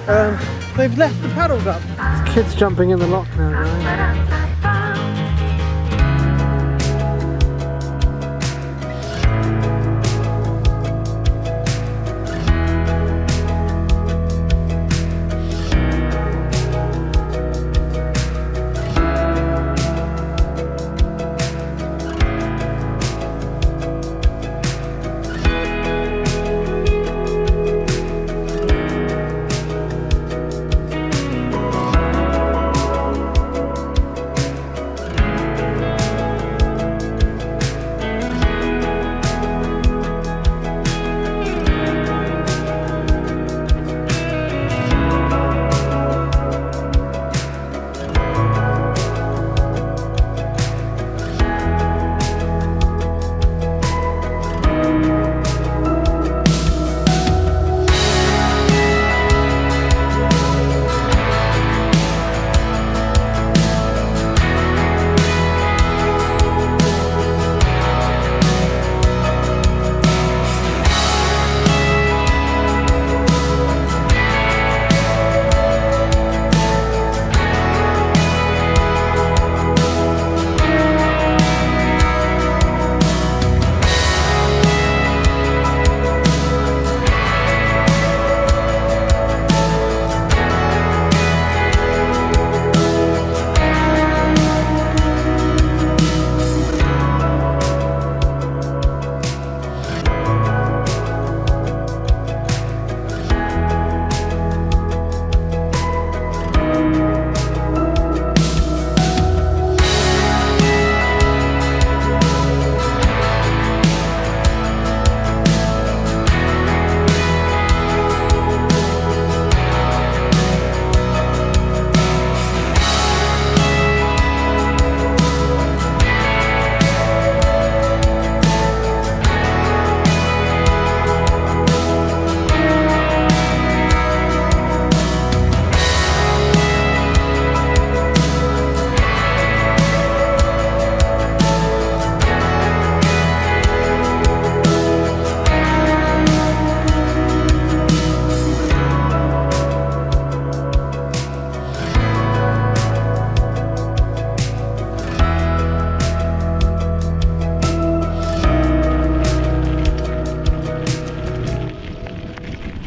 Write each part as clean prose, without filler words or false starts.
They've left the paddles up. There's kids jumping in the lock now, guys.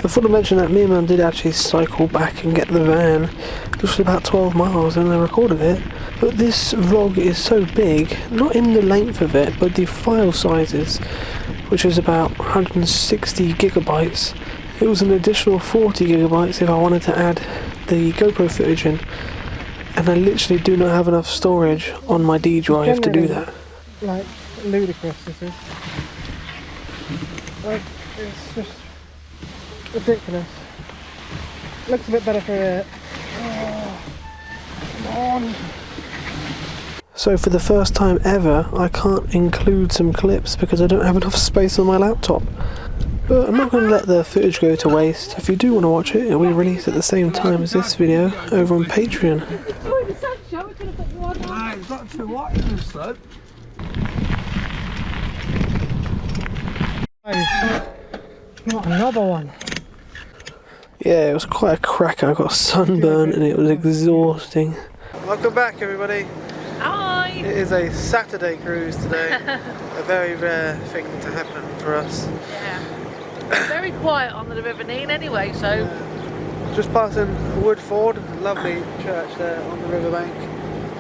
I thought I mentioned that me and Mum did actually cycle back and get the van, which was about 12 miles, and I recorded it. But this vlog is so big, not in the length of it, but the file sizes, which is about 160 gigabytes. It was an additional 40 gigabytes if I wanted to add the GoPro footage in, and I literally do not have enough storage on my D drive to do that. Like, ludicrous this is. Like, it's just ridiculous. Looks a bit better for it. Oh, come on. So for the first time ever, I can't include some clips because I don't have enough space on my laptop. But I'm not going to let the footage go to waste. If you do want to watch it, it'll be released at the same time as this video over on Patreon. It's not too hot in this though. Not another one. Yeah, it was quite a cracker. I got sunburn and it was exhausting. Welcome back, everybody. Hi! It is a Saturday cruise today. A very rare thing to happen for us. Yeah. Very quiet on the River Nene anyway, so... Just passing Woodford, lovely church there on the riverbank.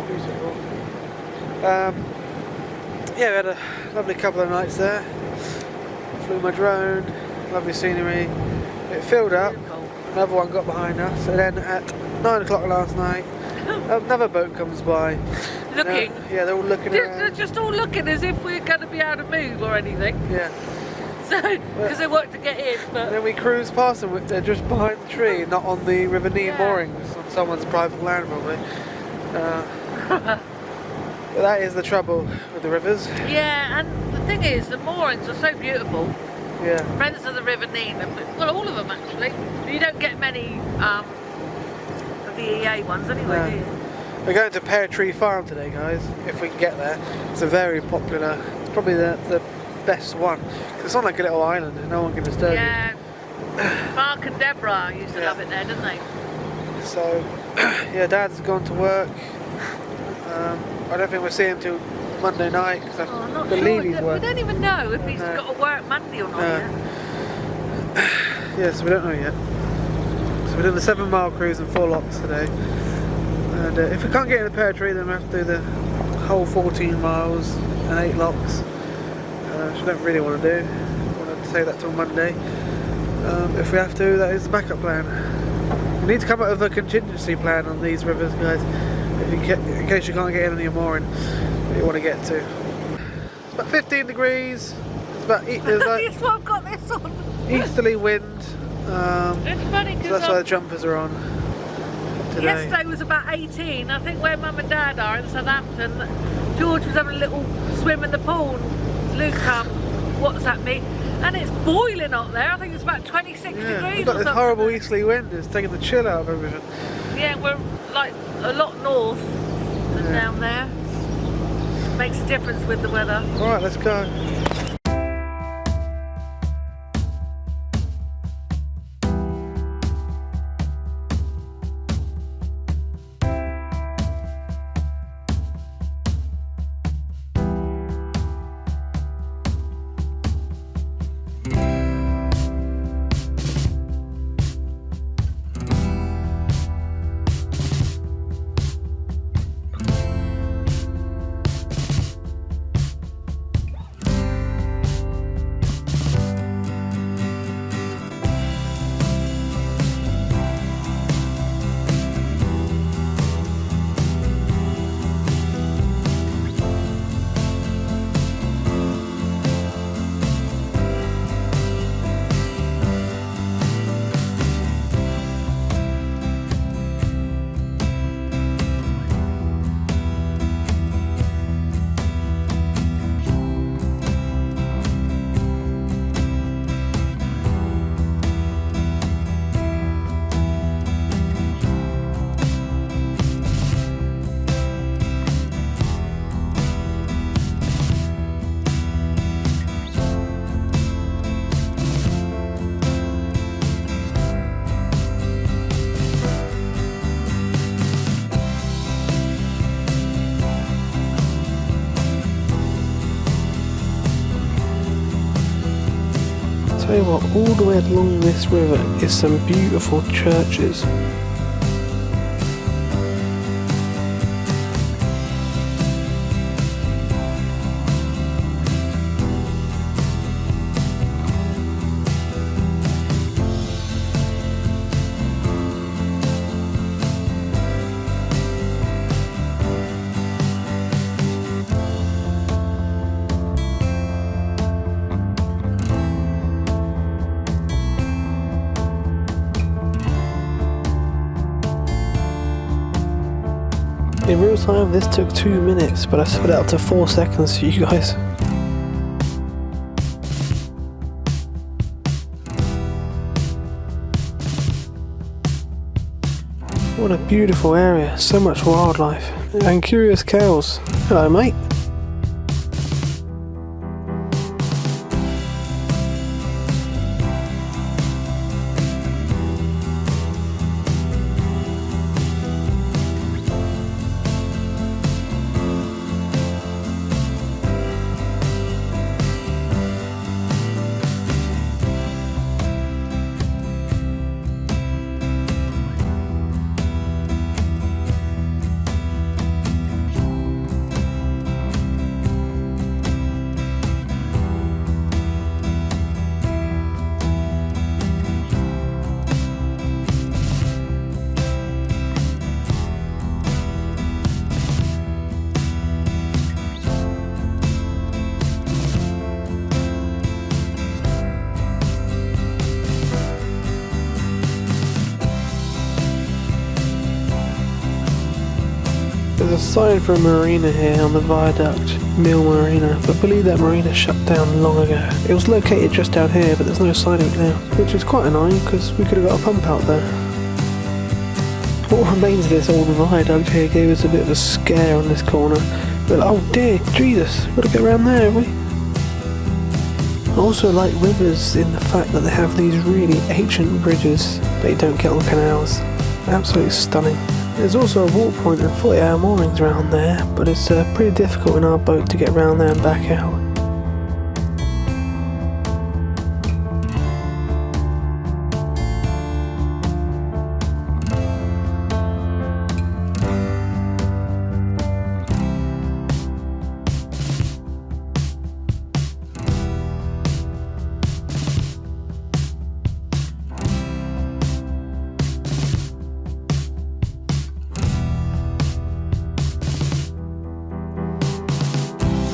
Beautiful. Yeah, we had a lovely couple of nights there. Flew my drone, lovely scenery. It filled up, another one got behind us, and then at 9 o'clock last night, another boat comes by. Looking? Yeah, they're all looking around. They're just all looking as if we're going to be able to move or anything. Yeah. So, because they work to get in, but... And then we cruised past them, they're just behind the tree, not on the River Nene moorings, on someone's private land probably. But that is the trouble with the rivers. Yeah, and the thing is, the moorings are so beautiful. Yeah. Friends of the River Nene, well, all of them actually. You don't get many of the EA ones anyway, do you? We're going to Pear Tree Farm today, guys, if we can get there. It's a very popular, it's probably the best one. It's on like a little island and no one can disturb you. Yeah. Mark and Deborah used to Yeah. love it there, didn't they? So, yeah, Dad's gone to work. I don't think we'll see him till Monday night because Oh, I'm I not believe sure. he's We working. don't even know if he's No. got to work Monday or not No. yet. Yeah, so we don't know yet. So we're doing the 7-mile cruise in 4 locks today. And if we can't get in the pear tree, then we have to do the whole 14 miles and 8 locks. Which I don't really want to do. I want to save that till Monday. If we have to, that is the backup plan. We need to come up with a contingency plan on these rivers, guys. In case you can't get in on your mooring that you want to get to. It's about 15 degrees. It's about there's like This one got this on. easterly wind. It's funny So because that's why the jumpers are on today. yesterday was about 18. I think where Mum and Dad are in Southampton, George was having a little swim in the pool. Luke WhatsApped me, and it's boiling up there. I think it's about 26 Yeah, degrees we've got or this something. horrible easterly wind. It's taking the chill out of everything. Yeah, we're like a lot north than Yeah. down there. Makes a difference with the weather. Alright, let's go. Tell you what, all the way along this river is some beautiful churches. In real time this took 2 minutes, but I sped it up to 4 seconds for you guys. What a beautiful area, so much wildlife and curious cows. Hello mate. There's a sign for a marina here on the viaduct, Mill Marina, but I believe that marina shut down long ago. It was located just down here, but there's no sign of it now, which is quite annoying because we could have got a pump out there. What remains of this old viaduct here gave us a bit of a scare on this corner. We're like, oh dear, Jesus, we've got to get around there, haven't we? I also like rivers in the fact that they have these really ancient bridges. but you don't get on canals. Absolutely stunning. There's also a water point and 40-hour moorings around there, but it's pretty difficult in our boat to get around there and back out.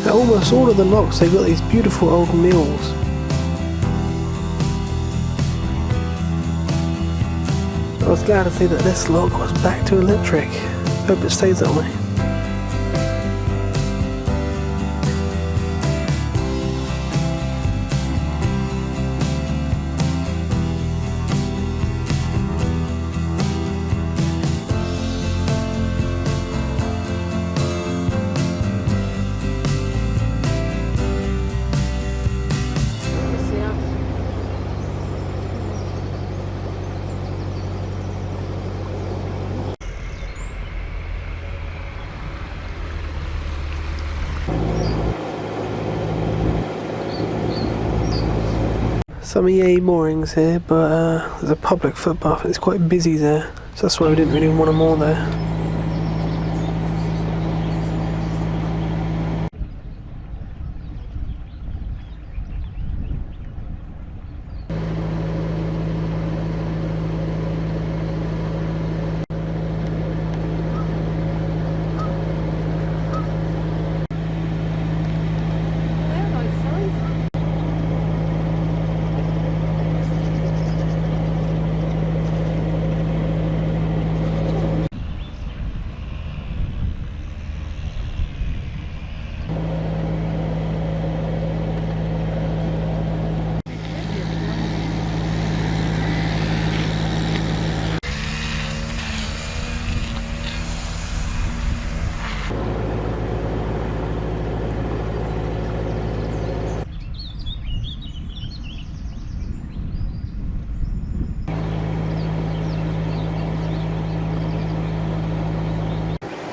At almost all of the locks they've got these beautiful old mills. I was glad to see that this lock was back to electric. Hope it stays that way. Some EA moorings here, but there's a public footpath and it's quite busy there, so that's why we didn't really want to moor there.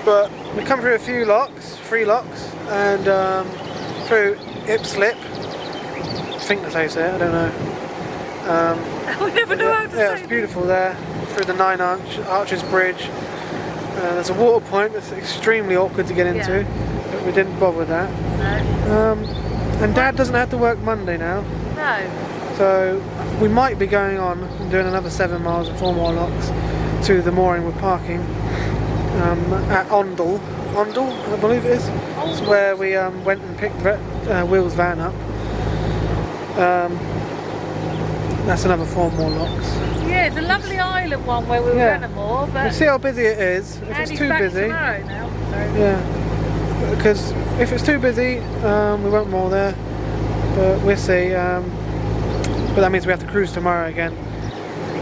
But we come through a few locks, 3 locks, and through Ipslip. I think that's how you say it, I don't know. We never know how to say Yeah, it's beautiful there, through the 9 Arches Bridge. There's a water point that's extremely awkward to get into, but we didn't bother with that. No. And Dad doesn't have to work Monday now. No. So we might be going on and doing another 7 miles and 4 more locks to the mooring with parking. At Ondle, I believe it is. It's where we went and picked Will's van up. That's another 4 more locks. Yeah, it's a lovely island one where we were going to moor, but we'll see how busy it is. If it's too busy, now, so. yeah. Because if it's too busy, we won't moor there. But we'll see. But that means we have to cruise tomorrow again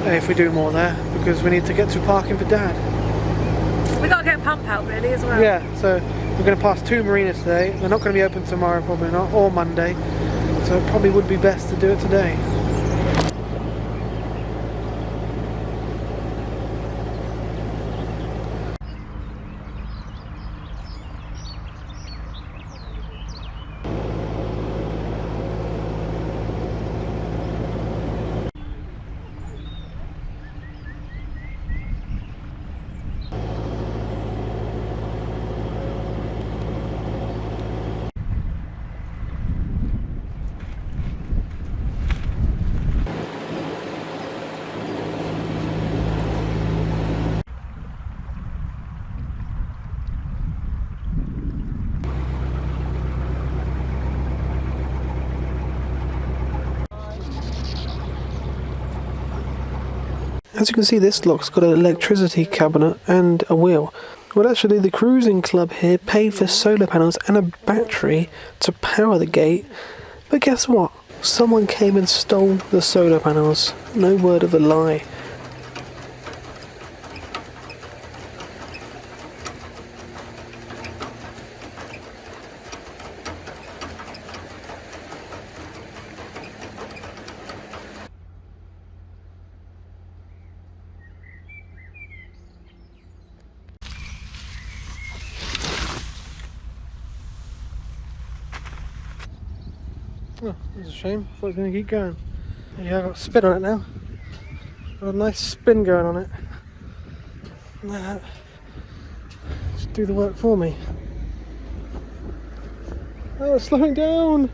if we do moor there, because we need to get to parking for Dad. We got to get a pump out really as well. Yeah, so we're going to pass 2 marinas today. They're not going to be open tomorrow, probably not, or Monday. So it probably would be best to do it today. As you can see, this lock's got an electricity cabinet and a wheel. Well, actually the cruising club here paid for solar panels and a battery to power the gate, but guess what? Someone came and stole the solar panels. No word of a lie. Oh, that's a shame. Thought it was going to keep going. Yeah, I've got spin on it now. Got a nice spin going on it. Just do the work for me. Oh, it's slowing down.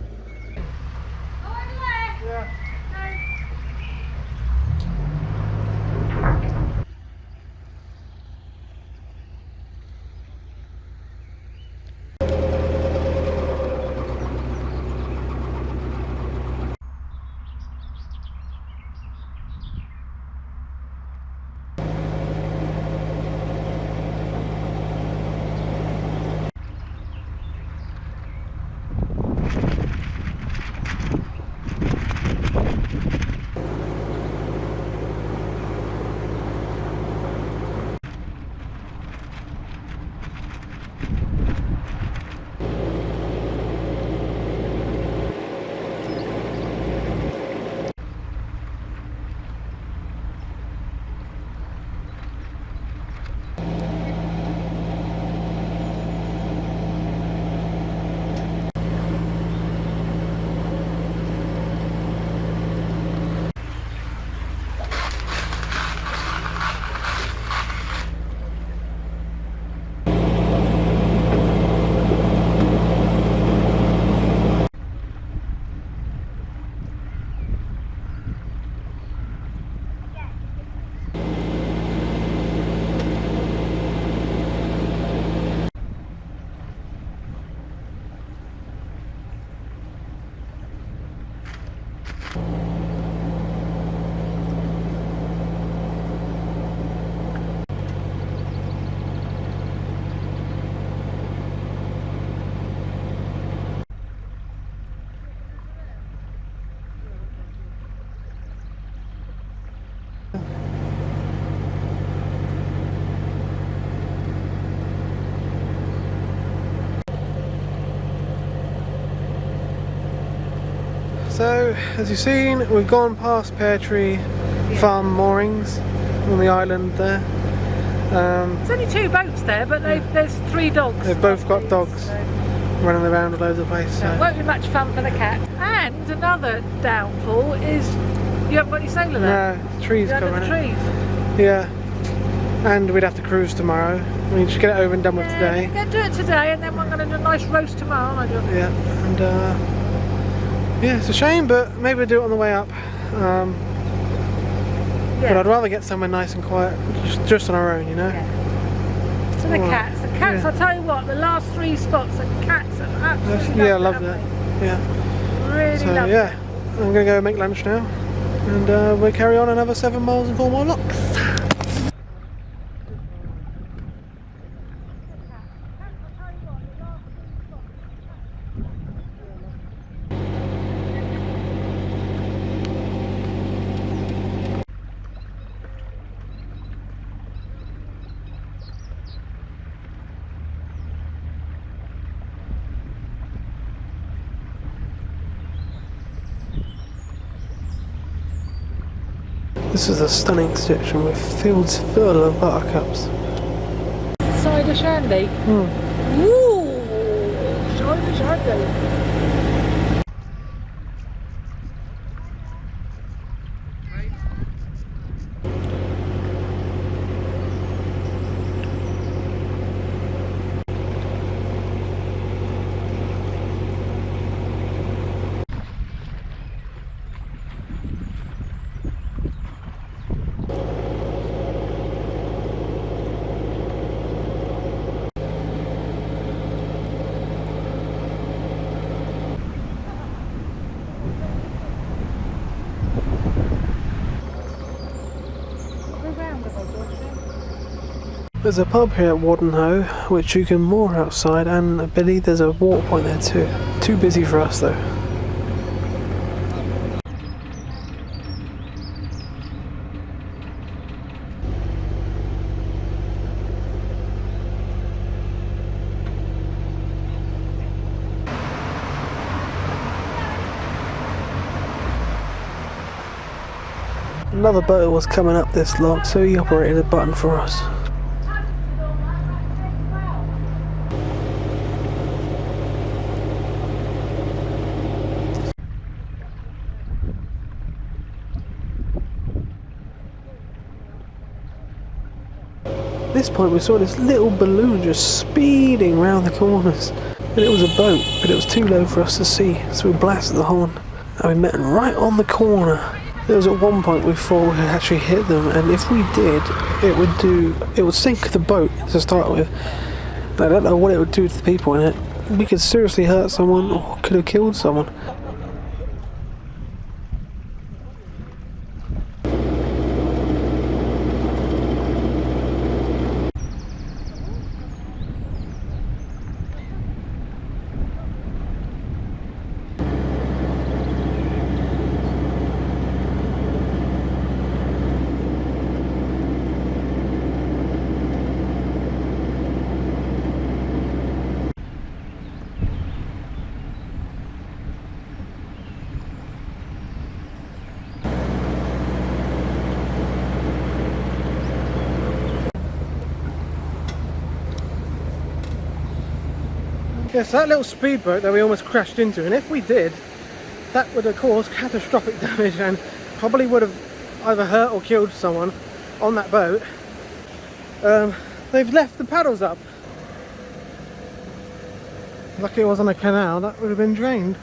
So, as you've seen, we've gone past Pear Tree Farm moorings on the island there. There's only 2 boats there, but there's 3 dogs. They've both got dogs running around all over the place. So it won't be much fun for the cat. And another downfall is you haven't got any solar there. No, trees You're coming under the in. trees. Yeah, and we'd have to cruise tomorrow. We need to get it over and done with today. Yeah, do it today, and then we're going to do a nice roast tomorrow, aren't I, John? Yeah, and yeah, it's a shame, but maybe we'll do it on the way up. But I'd rather get somewhere nice and quiet, just on our own, you know. Yeah. So the cats, I'll tell you what, the last 3 spots, the cats are absolutely yeah, I loved it. Yeah. Really So loved yeah, it. I'm gonna go make lunch now, and we'll carry on another 7 miles and 4 more locks. This is a stunning section with fields full of buttercups. Cider shandy. Ooh, cider shandy. There's a pub here at Wardenhoe which you can moor outside, and I believe there's a water point there too. Too busy for us though. Another boat was coming up this lock, so he operated a button for us. At this point we saw this little balloon just speeding round the corners. And it was a boat, but it was too low for us to see, so we blasted the horn. And we met them right on the corner. There was at one point we thought we had actually hit them, and if we did, it would sink the boat to start with. I don't know what it would do to the people in it. We could seriously hurt someone, or could have killed someone. Yes, that little speedboat that we almost crashed into, and if we did, that would have caused catastrophic damage and probably would have either hurt or killed someone on that boat. They've left the paddles up. Lucky it wasn't a canal, that would have been drained.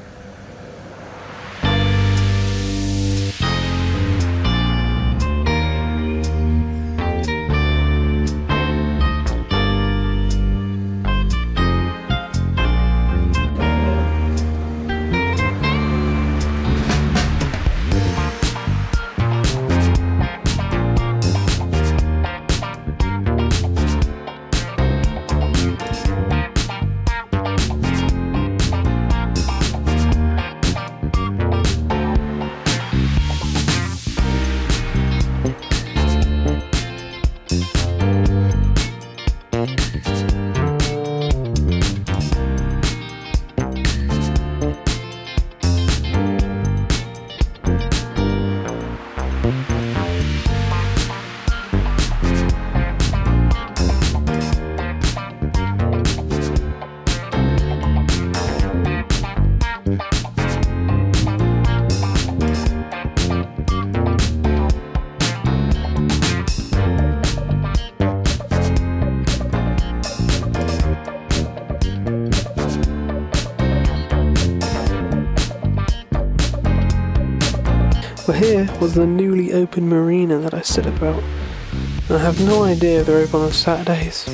Well, here was the newly opened marina that I said about. I have no idea if they're open on Saturdays,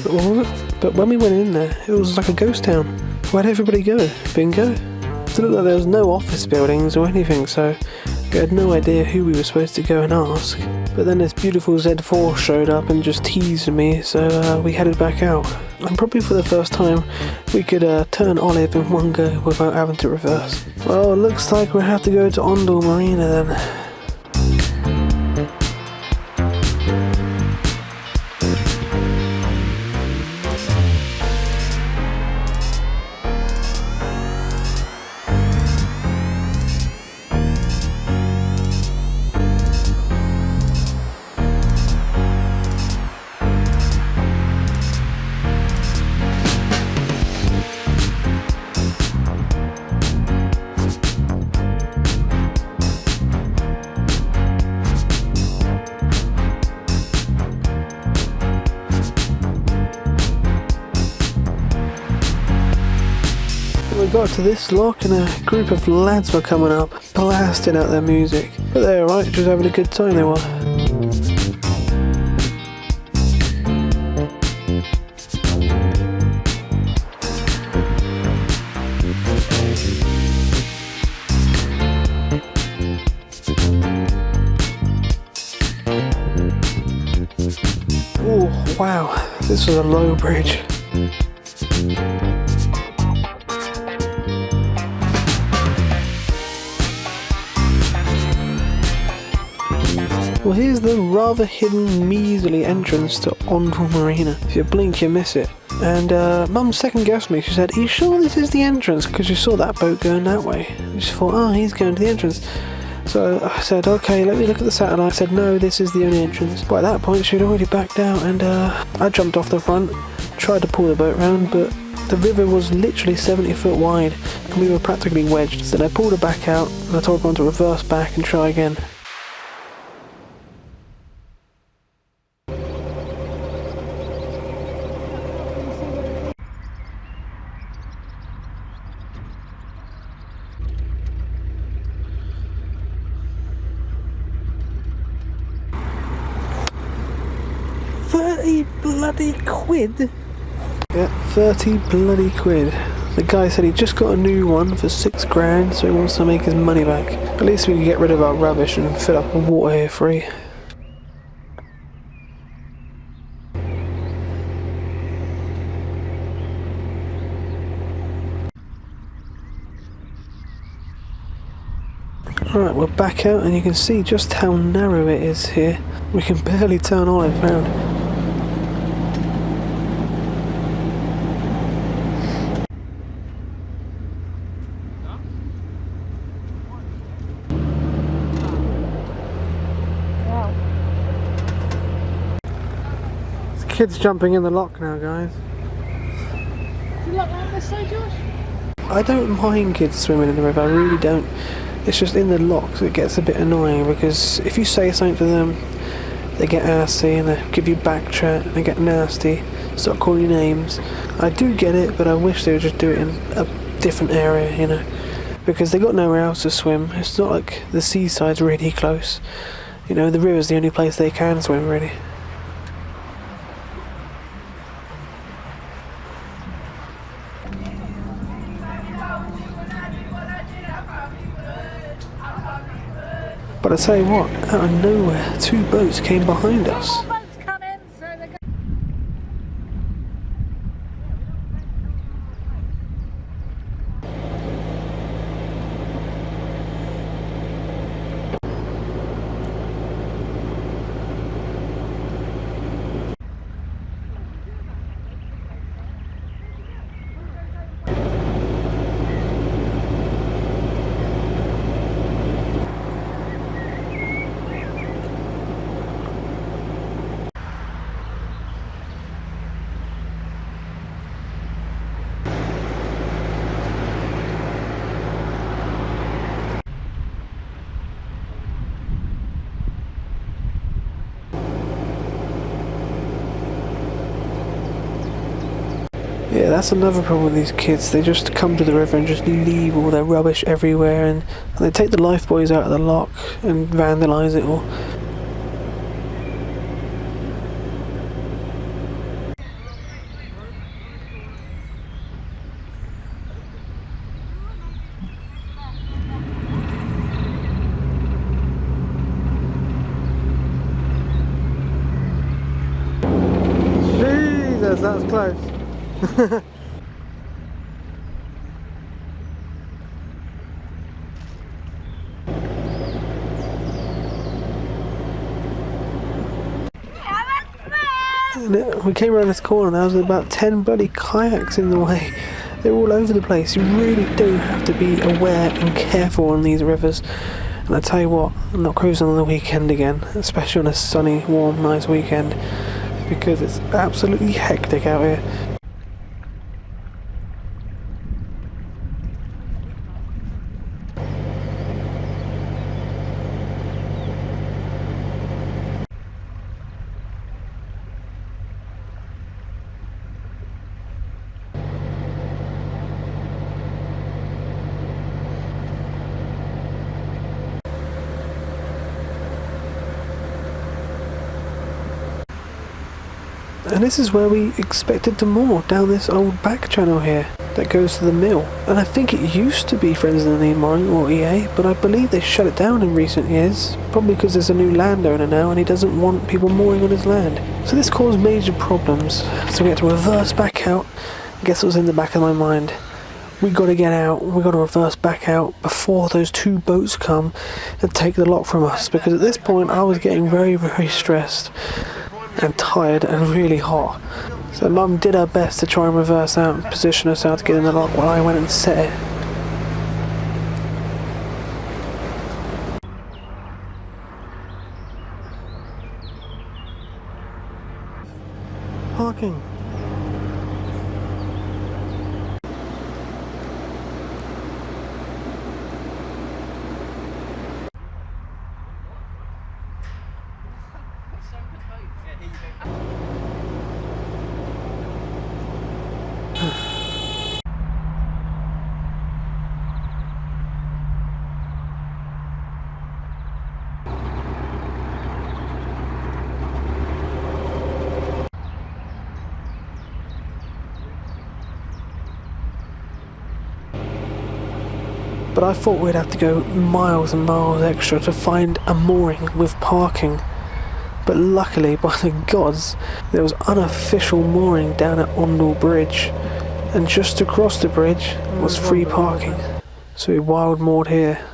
but when we went in there, it was like a ghost town. Where'd everybody go? Bingo? It looked like there was no office buildings or anything, so I had no idea who we were supposed to go and ask. But then this beautiful Z4 showed up and just teased me, so we headed back out. And probably for the first time, we could turn olive in one go without having to reverse. Well, it looks like we'll have to go to Ondel Marina then. We got to this lock and a group of lads were coming up, blasting out their music. But they were alright, just having a good time they were. Oh wow, this was a low bridge. Well, here's the rather hidden, measly entrance to Ondel Marina. If you blink, you miss it. And Mum second guessed me. She said, "Are you sure this is the entrance?" Because she saw that boat going that way. And she thought, "Oh, he's going to the entrance." So I said, "Okay, let me look at the satellite." I said, "No, this is the only entrance." But at that point, she'd already backed out, and I jumped off the front, tried to pull the boat round, but the river was literally 70 foot wide, and we were practically wedged. So then I pulled her back out, and I told Mum to reverse back and try again. 30 bloody quid? Yeah, 30 bloody quid. The guy said he just got a new one for 6 grand, so he wants to make his money back. At least we can get rid of our rubbish and fill up the water here free. Alright, we're back out and you can see just how narrow it is here. We can barely turn Olive round. There's kids jumping in the lock now, guys. Do you lock around this side, Josh? I don't mind kids swimming in the river, I really don't. It's just in the locks it gets a bit annoying because if you say something to them, they get arsey and they give you back chat and they get nasty, start calling you names. I do get it, but I wish they would just do it in a different area, you know, because they got nowhere else to swim. It's not like the seaside's really close. You know, the river's the only place they can swim, really. But I tell you what, out of nowhere, 2 boats came behind us. More boats come in, so they're going. Yeah, that's another problem with these kids. They just come to the river and just leave all their rubbish everywhere, and they take the life buoys out of the lock and vandalise it all. Jesus, that was close. And we came around this corner and there was about 10 bloody kayaks in the way. They're all over the place. You really do have to be aware and careful on these rivers. And I tell you what, I'm not cruising on the weekend again, especially on a sunny, warm, nice weekend, because it's absolutely hectic out here. And this is where we expected to moor, down this old back channel here that goes to the mill. And I think it used to be Friends of the Nene mooring, or EA, but I believe they shut it down in recent years, probably because there's a new landowner now and he doesn't want people mooring on his land. So this caused major problems, so we had to reverse back out. I guess it was in the back of my mind. We got to get out, we got to reverse back out before those 2 boats come and take the lock from us, because at this point I was getting very, very stressed and tired and really hot. So Mum did her best to try and reverse out and position us out to get in the lock while I went and set it. Parking. but I thought we'd have to go miles and miles extra to find a mooring with parking. But luckily, by the gods, there was unofficial mooring down at Ondall Bridge, and just across the bridge was free parking. So we wild moored here.